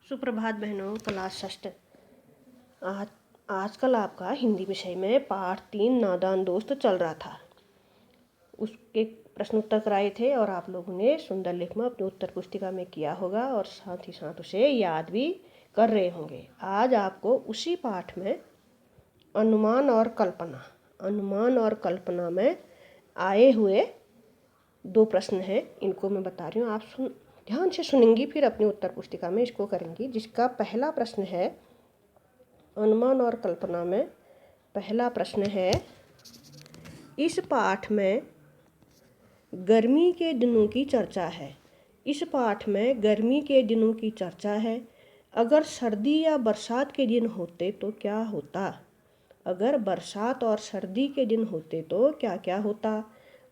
सुप्रभात बहनों। क्लास षष्ठ। आज आजकल आपका हिंदी विषय में पाठ 3 नादान दोस्त चल रहा था। उसके प्रश्न उत्तर कराए थे और आप लोगों ने सुंदर लेख में अपनी उत्तर पुस्तिका में किया होगा और साथ ही साथ उसे याद भी कर रहे होंगे। आज आपको उसी पाठ में अनुमान और कल्पना में आए हुए 2 प्रश्न हैं। इनको मैं बता रही हूँ, आप ध्यान से सुनेंगी, फिर अपनी उत्तर पुस्तिका में इसको करेंगी। जिसका पहला प्रश्न है अनुमान और कल्पना में, पहला प्रश्न है, इस पाठ में गर्मी के दिनों की चर्चा है। इस पाठ में गर्मी के दिनों की चर्चा है। अगर सर्दी या बरसात के दिन होते तो क्या होता? अगर बरसात और सर्दी के दिन होते तो क्या क्या होता?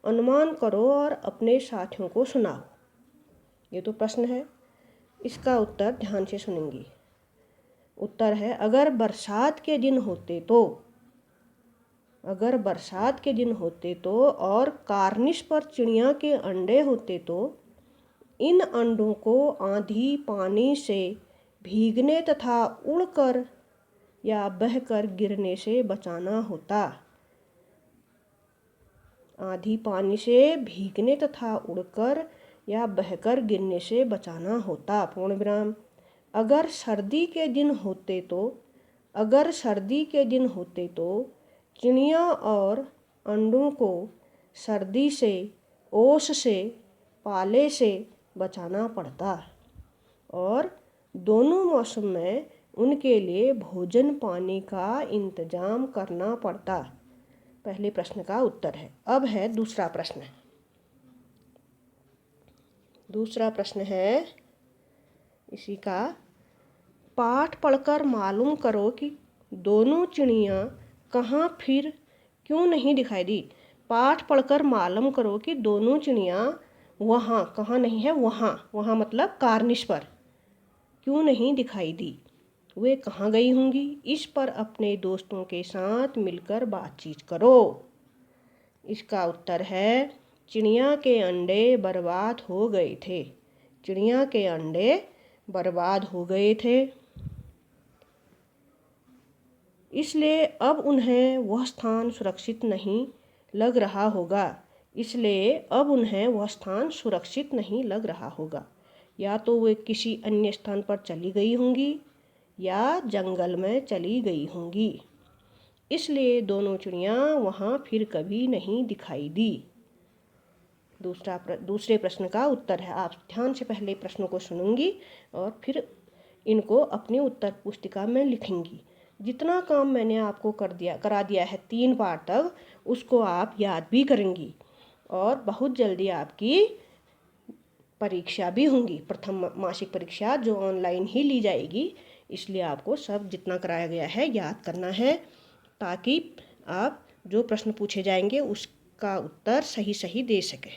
अनुमान करो और अपने साथियों को सुनाओ। ये तो प्रश्न है। इसका उत्तर ध्यान से सुनेंगी। उत्तर है, अगर बरसात के दिन होते तो और कार्निश पर चिड़िया के अंडे होते तो इन अंडों को आंधी पानी से भीगने तथा उड़कर या बहकर गिरने से बचाना होता। आंधी पानी से भीगने तथा उड़कर या बहकर गिरने से बचाना होता। पूर्ण विराम। अगर सर्दी के दिन होते तो चिड़िया और अंडों को सर्दी से, ओस से, पाले से बचाना पड़ता और दोनों मौसम में उनके लिए भोजन पानी का इंतजाम करना पड़ता। पहले प्रश्न का उत्तर है। अब है दूसरा प्रश्न। दूसरा प्रश्न है इसी का, पाठ पढ़कर मालूम करो कि दोनों चिड़िया कहाँ फिर क्यों नहीं दिखाई दी। पाठ पढ़कर मालूम करो कि दोनों चिड़िया वहाँ, कहाँ नहीं है, वहाँ मतलब कार्निश पर, क्यों नहीं दिखाई दी। वे कहाँ गई होंगी? इस पर अपने दोस्तों के साथ मिलकर बातचीत करो। इसका उत्तर है, चिड़िया के अंडे बर्बाद हो गए थे। चिड़िया के अंडे बर्बाद हो गए थे, इसलिए अब उन्हें वह स्थान सुरक्षित नहीं लग रहा होगा। या तो वे किसी अन्य स्थान पर चली गई होंगी या जंगल में चली गई होंगी, इसलिए दोनों चिड़िया वहाँ फिर कभी नहीं दिखाई दी। दूसरे प्रश्न का उत्तर है। आप ध्यान से पहले प्रश्नों को सुनेंगी और फिर इनको अपनी उत्तर पुस्तिका में लिखेंगी। जितना काम मैंने आपको करा दिया है 3 बार तक, उसको आप याद भी करेंगी और बहुत जल्दी आपकी परीक्षा भी होंगी, प्रथम मासिक परीक्षा जो ऑनलाइन ही ली जाएगी। इसलिए आपको सब जितना कराया गया है याद करना है, ताकि आप जो प्रश्न पूछे जाएंगे उसका उत्तर सही दे सकें।